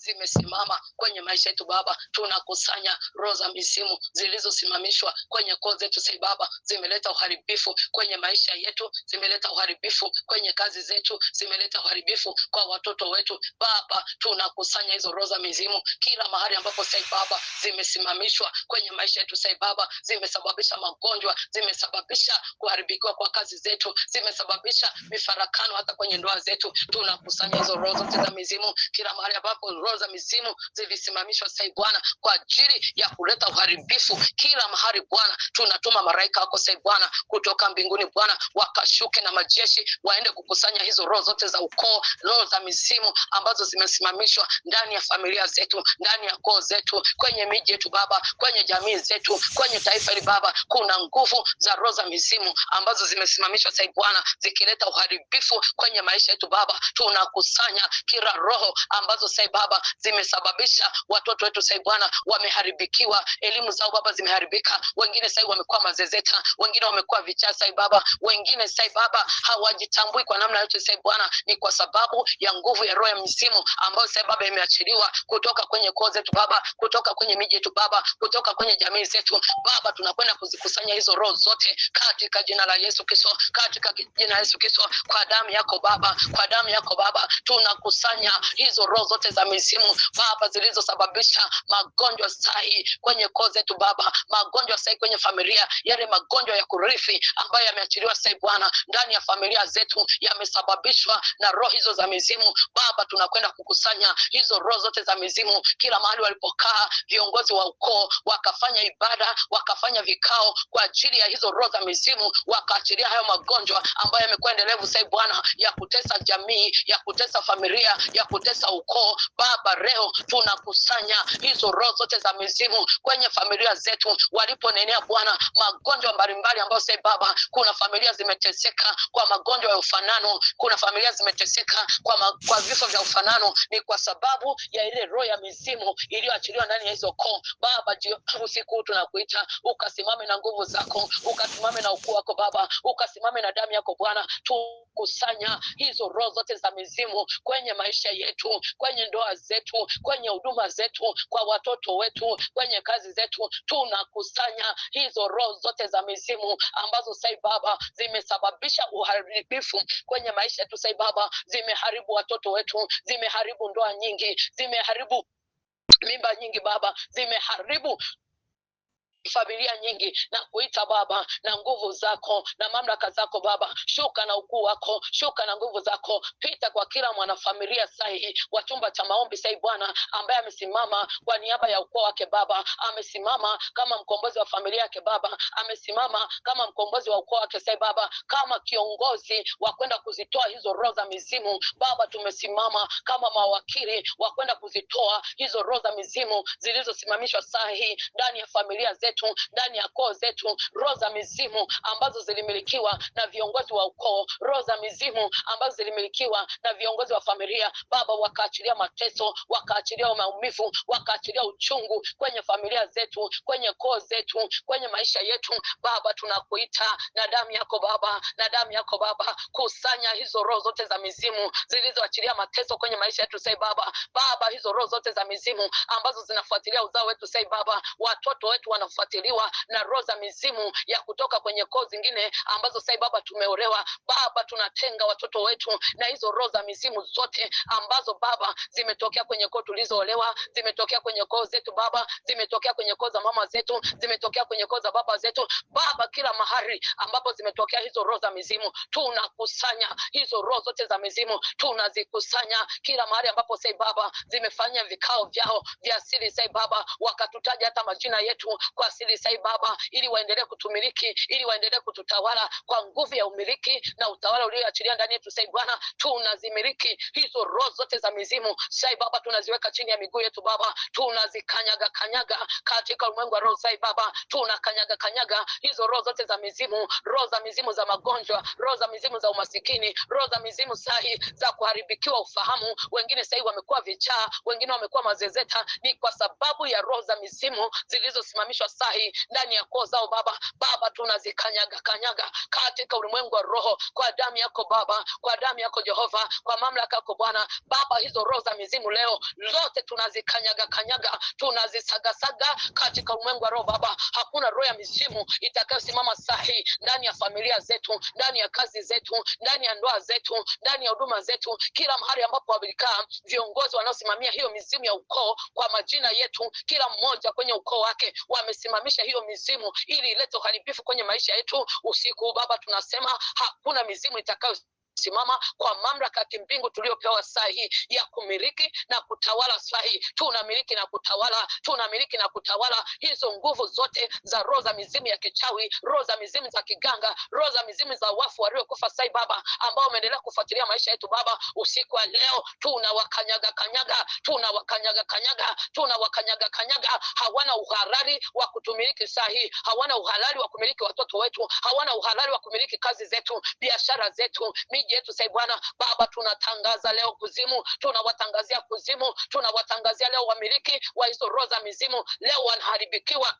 zimesimama kwenye maisha yetu Baba, tunakusanya roho za mizimu zilizosimamishwa kwenye koo zetu sai Baba, zimeleta uharibifu kwenye maisha yetu, zimeleta uharibifu kwenye kazi zetu, zimeleta uharibifu kwa watoto wetu Baba. Tunakusanya hizo roho za mizimu kila mahali ambapo sai Baba zimesimamishwa kwenye maisha yetu sai Baba, zimesababisha magonjwa, zimesababisha kuharibikiwa kwa kazi zetu, zimesababisha mifarakano hata kwenye ndoa zetu. Tunakusanya hizo roho zote za mizimu kila mahali ambapo roho za mizimu zilisimamishwa sai Bwana kwa ajili ya kuleta uharibifu kila mahali Bwana. Tunatuma malaika wako sai Bwana kutoka mbinguni Bwana, wakashuke na majeshi waende kukusanya hizo roho zote za ukoo, roho za mizimu ambazo zimesimamishwa ndani ya familia zetu, ndani ya koo zetu, kwenye miji yetu Baba, kwenye jamii zetu, kwenye taifa hili Baba. Kuna nguvu za roho za mizimu ambazo zimesimamishwa sai Bwana, zikileta uharibifu kwenye maisha yetu Baba. Tunakusanya kila roho ambazo sai Baba zimesababisha watoto wetu sai Bwana wameharibikiwa, elimu zao Baba zimeharibika, wengine sai wamekuwa mazezeta, wengine wamekuwa vichaa sai Baba, wengine sai Baba hawajitambui kwa namna yote sai Bwana. Ni kwa sababu ya nguvu ya roho ya mizimu ambayo sai Baba imeachiliwa kutoka kwenye koo zetu Baba, kutoka kwenye miji yetu Baba, kutoka kwenye jamii zetu Baba. Tunakwenda kuzikusanya hizo roho zote katika jina la Yesu Kristo, katika jina la Yesu Kristo, kwa damu yako Baba, kwa damu yako Baba. Tunakusanya hizo roho zote za mizimu Baba zilizosababisha magonjwa sahi kwenye koo zetu Baba, magonjwa sahi kwenye familia, yale magonjwa ya kurithi ambayo yameachiliwa sai Bwana ndani ya familia zetu, yamesababishwa na roho hizo za mizimu Baba. Tunakwenda kukusanya hizo roho zote za mizimu kila mahali walipokaa viongozi wa ukoo, wakafanya ibada, wakafanya vikao kwa ajili ya hizo roho za mizimu, wakaachilia hayo magonjwa ambayo yamekuwa endelevu sai Bwana, ya kutesa jamii, ya kutesa familia, ya kutesa ukoo Baba. Leo tunakusanya hizo roho zote za mizimu kwenye familia zetu waliponenea Bwana magonjwa mbalimbali ambayo sai Baba, kuna familia zimeteseka kwa magonjwa ya ufanano, kuna familia zimeteseka kwa vifo vya ufanano. Ni kwa sababu ya ile roho ya mizimu iliyoachiliwa ndani ya hizo koo Baba. Usiku tunakuita ukasimame na nguvu zako, ukasimame na ukuu wako Baba, ukasimame na damu yako Bwana. Tukusanya hizo roho zote za mizimu kwenye maisha yetu, kwenye ndoa zetu, kwenye huduma zetu, kwa watoto wetu, kwenye kazi zetu. Tunakusanya hizo roho zote za mizimu ambazo sai Baba zimesababisha uharibifu kwenye maisha yetu sai Baba, zimeharibu watoto wetu, zimeharibu ndoa nyingi, zimeharibu mimba nyingi Baba, zimeharibu familia nyingi. Na kuita Baba na nguvu zako na mamlaka zako Baba, shuka na ukuu wako, shuka na nguvu zako, pita kwa kila mwanafamilia sahi wa chumba cha maombi sai Bwana, ambaye amesimama kwa niaba ya ukoo wake Baba, amesimama kama mkombozi wa familia yake Baba, amesimama kama mkombozi wa ukoo wake sai Baba, kama kiongozi wa kwenda kuzitoa hizo roho za mizimu Baba. Tumesimama kama mawakili wa kwenda kuzitoa hizo roho za mizimu zilizosimamishwa sahi ndani ya familia zetu, ndani ya koo zetu, roho za mizimu ambazo zilimilikiwa na viongozi wa ukoo, roho za mizimu ambazo zilimilikiwa na viongozi wa familia Baba, wakaachilia mateso, wakaachilia maumivu, wakaachilia uchungu kwenye familia zetu, kwenye koo zetu, kwenye maisha yetu Baba. Tunakuita na damu yako Baba, na damu yako Baba, kusanya hizo roho zote za mizimu zilizoachilia mateso kwenye maisha yetu sai Baba. Baba, hizo roho zote za mizimu ambazo zinafuatilia uzao wetu sai Baba, watoto wetu wanafuatiliwa na roho za mizimu ya kutoka kwenye koo zingine ambazo sai Baba tumeolewa Baba. Tunatenga watoto wetu na hizo roho za mizimu zote ambazo Baba zimetokea kwenye koo tulizoolewa, zimetokea kwenye koo zetu Baba, zimetokea kwenye koo za mama zetu, zimetokea kwenye koo za baba zetu Baba. Kila mahali ambapo zimetokea hizo roho za mizimu, tunakusanya hizo roho zote za mizimu, tunazikusanya kila mahali ambapo sai Baba zimefanya vikao vyao vya siri sai Baba, wakatutaja hata majina yetu kwa siri sai Baba, ili waendelee kutumiliki, ili waendelee kututawala kwa nguvu ya umiliki na utawala ulioachilia ndani yetu sai Bwana. Tunazimiliki hizo roho zote za mizimu sai Baba, tunaziweka chini ya miguu yetu Baba, tunazikanyaga kanyaga katika ulimwengu wa roho sai Baba, tunakanyaga kanyaga hizo roho zote za mizimu, roho za mizimu za magonjwa, roho za mizimu za umasikini, roho za mizimu sahi za kuharibikiwa ufahamu. Wengine sahi wamekuwa vichaa, wengine wamekuwa mazezeta, ni kwa sababu ya roho za mizimu zilizosimamishwa sahi ndani ya koo zao Baba. Baba tunazikanyaga kanyaga katika ulimwengu wa roho kwa damu yako Baba, kwa damu yako Jehova, kwa mamlaka yako Bwana. Baba, hizo roho za mizimu leo zote tunazikanyaga kanyaga, tunazisagasaga katika ulimwengu wa roho Baba. Hakuna roho ya mizimu itakayosimama sahi ndani ya familia zetu, ndani ya kazi zetu, ndani ya ndoa zetu, ndani ya huduma zetu, kila mahali ambapo walikaa viongozi wanaosimamia hiyo mizimu ya ukoo kwa majina yetu, kila mmoja kwenye ukoo wake wamesimamisha hiyo mizimu ili ilete uharibifu kwenye maisha yetu. Usiku Baba tunasema hakuna mizimu itakayo simama kwa mamlaka ya kimbingu tuliopewa saa hii ya kumiliki na kutawala. Saa hii tunamiliki na kutawala, tunamiliki na kutawala hizo nguvu zote za roho za mizimu ya kichawi, roho za mizimu za kiganga, roho za mizimu za wafu waliokufa sai Baba, ambao wameendelea kufuatilia maisha yetu Baba. Usiku wa leo tunawakanyaga kanyaga, tunawakanyaga kanyaga, tunawakanyaga kanyaga. Hawana uhalali wa kutumiliki saa hii, hawana uhalali wa kumiliki watoto wetu, hawana uhalali wa kumiliki kazi zetu, biashara zetu, miji yetu sai Bwana. Baba tunatangaza leo kuzimu, tunawatangazia kuzimu, tunawatangazia leo wamiliki wa hizo roho za mizimu leo wanaharibikiwa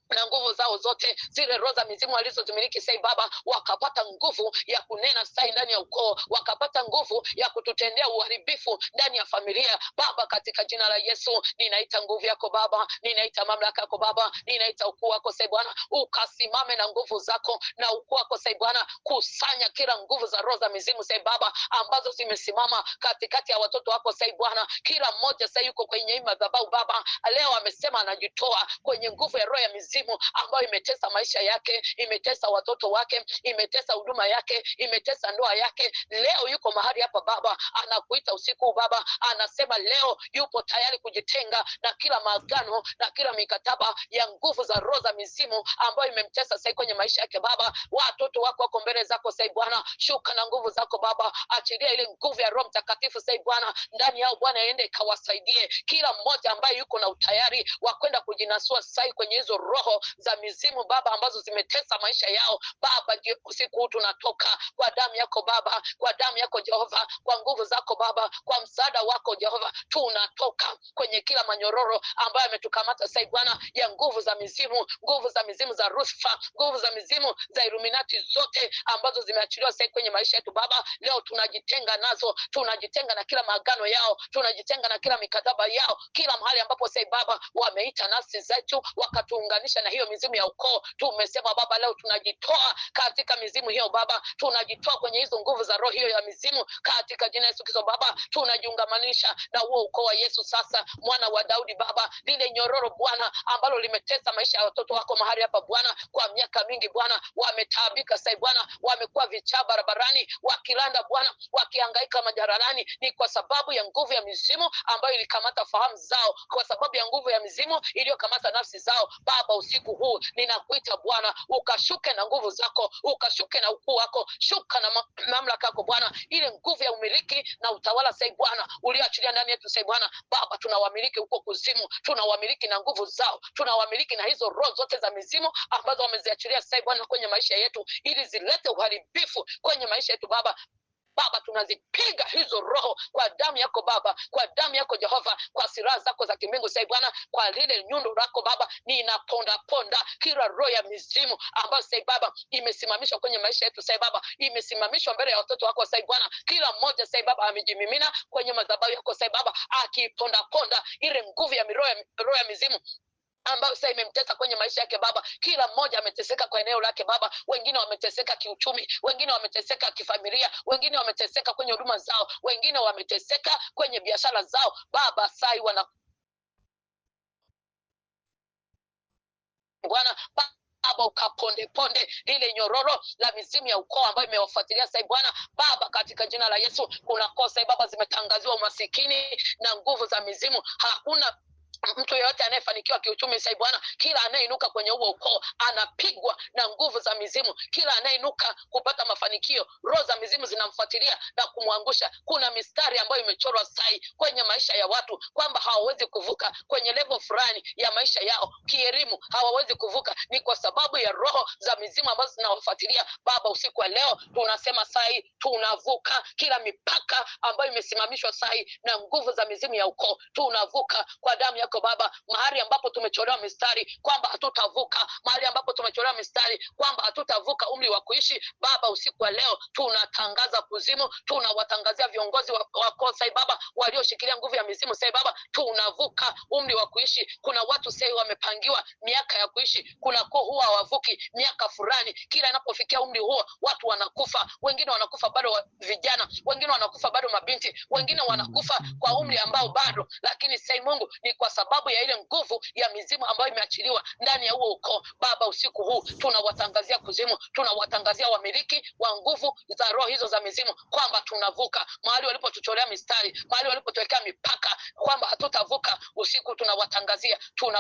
na nguvu zao zote. Zile roho za mizimu walizozimiliki sai Baba, wakapata nguvu ya kunena sai ndani ya ukoo, wakapata nguvu ya kututendea uharibifu ndani ya familia Baba. Katika jina la Yesu ninaita nguvu yako Baba, ninaita mamlaka yako Baba, ninaita ukuu wako sai Bwana, ukasimame na nguvu zako na ukuu wako sai Bwana. Kusanya kila nguvu za roho za mizimu sai Baba ambazo zimesimama katikati ya watoto wako sai Bwana. Kila mmoja sai yuko kwenye madhabahu Baba, leo amesema anajitoa kwenye nguvu ya roho ya mizimu ambayo imetesa maisha yake, imetesa watoto wake, imetesa huduma yake, imetesa ndoa yake. Leo yuko mahali hapa Baba, anakuita usiku Baba, anasema leo yupo tayari kujitenga na kila maagano na kila mikataba ya nguvu za roho za mizimu ambayo imemtesa sasa kwenye maisha yake Baba. Watoto wako wako mbele zako sasa Bwana, shuka na nguvu zako Baba, achilia ile nguvu ya Roho Mtakatifu sasa Bwana ndani yao Bwana, iende ikawasaidie kila mmoja ambaye yuko na utayari wa kwenda kujinasua sasa kwenye hizo roho za mizimu Baba ambazo zimetesa maisha yao Baba. Usiku tunatoka kwa damu yako Baba, kwa damu yako Jehova, kwa nguvu zako Baba, kwa msaada wako Jehova, tunatoka kwenye kila manyororo ambayo ametukamata sasa Bwana ya nguvu za mizimu, nguvu za mizimu za Lucifer, nguvu za mizimu za Illuminati zote ambazo zimeachiliwa sasa kwenye maisha yetu Baba. Leo tunajitenga nazo, tunajitenga na kila maagano yao, tunajitenga na kila mikataba yao, kila mahali ambapo sasa Baba wameita nafsi zetu wakatuunganisha na hiyo mizimu ya ukoo. Tumesema Baba leo tunajitoa katika mizimu hiyo Baba, tunajitoa kwenye hizo nguvu za roho hiyo ya mizimu katika jina Yesu Kristo Baba. Tunajiungamanisha na huo ukoo wa Yesu sasa, mwana wa Daudi Baba, lile nyororo Bwana ambalo limetesa maisha ya watoto wako mahali hapa Bwana kwa miaka mingi Bwana, wametaabika sasa Bwana, wamekuwa vichaa barabarani wakilanda Bwana, wakihangaika majaralani, ni kwa sababu ya nguvu ya mizimu ambayo ilikamata fahamu zao, kwa sababu ya nguvu ya mizimu iliyokamata nafsi zao Baba. Usiku huu ninakuita Bwana, ukashuke na nguvu zako, ukashuke na ukuu wako, shuka na mamlaka yako Bwana, ile nguvu ya umiliki na utawala sasa Bwana ulioachilia ndani yetu sasa Bwana. Baba tunawamiliki huko kuzimu, tunawamiliki na nguvu zao, tunawamiliki na hizo roho zote za mizimu ambazo wameziachilia sasa Bwana kwenye maisha yetu ili zilete uharibifu kwenye maisha yetu Baba. Baba tunazipiga hizo roho kwa damu yako Baba, kwa damu yako Jehova, kwa silaha zako za kimbingu sasa Bwana, kwa lile nyundo lako Baba, ninaponda ponda kila roho ya mizimu ambayo sasa Baba imesimamishwa kwenye maisha yetu sasa Baba, imesimamishwa mbele ya watoto wako sasa Bwana. Kila mmoja sasa Baba amejimimina kwenye madhabahu yako sasa Baba, akiponda ponda ile nguvu ya roho ya mizimu ambayo sasa imemtesa kwenye maisha yake Baba. Kila mmoja ameteseka kwa eneo lake Baba, wengine wameteseka kiuchumi, wengine wameteseka kifamilia, wengine wameteseka kwenye huduma zao, wengine wameteseka kwenye biashara zao Baba. Sai wana Bwana Baba, ukaponde ponde lile nyororo la mizimu ya ukoo ambayo imewafuatilia sasa Bwana Baba, katika jina la Yesu. Kuna kosa Baba zimetangaziwa umasikini na nguvu za mizimu. Hakuna mtu yeyote anayefanikiwa kiuchumi sasa Bwana, kila anayeinuka kwenye huo ukoo anapigwa na nguvu za mizimu. Kila anayeinuka kupata mafanikio, roho za mizimu zinamfuatilia na kumwangusha. Kuna mistari ambayo imechorwa sai kwenye maisha ya watu kwamba hawawezi kuvuka kwenye level fulani ya maisha yao, kielimu hawawezi kuvuka, ni kwa sababu ya roho za mizimu ambazo zinawafuatilia Baba. Usiku wa leo tunasema sai tunavuka kila mipaka ambayo imesimamishwa sai na nguvu za mizimu ya ukoo, tunavuka kwa damu yako Kristo Baba, mahali ambapo tumecholewa mistari kwamba hatutavuka, mahali ambapo tumecholewa mistari kwamba hatutavuka umri wa kuishi Baba, usiku wa leo tunatangaza kuzimu, tunawatangazia viongozi wako sai Baba walioshikilia nguvu ya mizimu sai Baba, tunavuka umri wa kuishi. Kuna watu sai wamepangiwa miaka ya kuishi, kuna huwa hawavuki miaka fulani. Kila inapofikia umri huo watu wanakufa, wengine wanakufa bado vijana, wengine wanakufa bado mabinti, wengine wanakufa kwa umri ambao bado. Lakini sai Mungu, ni kwa sababu ya ile nguvu ya mizimu ambayo imeachiliwa ndani ya huo ukoo Baba, usiku huu tunawatangazia kuzimu, tunawatangazia wamiliki wa nguvu za roho hizo za mizimu kwamba tunavuka mahali walipotucholea mistari, mahali walipotuwekea mipaka kwamba hatutavuka. Usiku tunawatangazia tunavuka.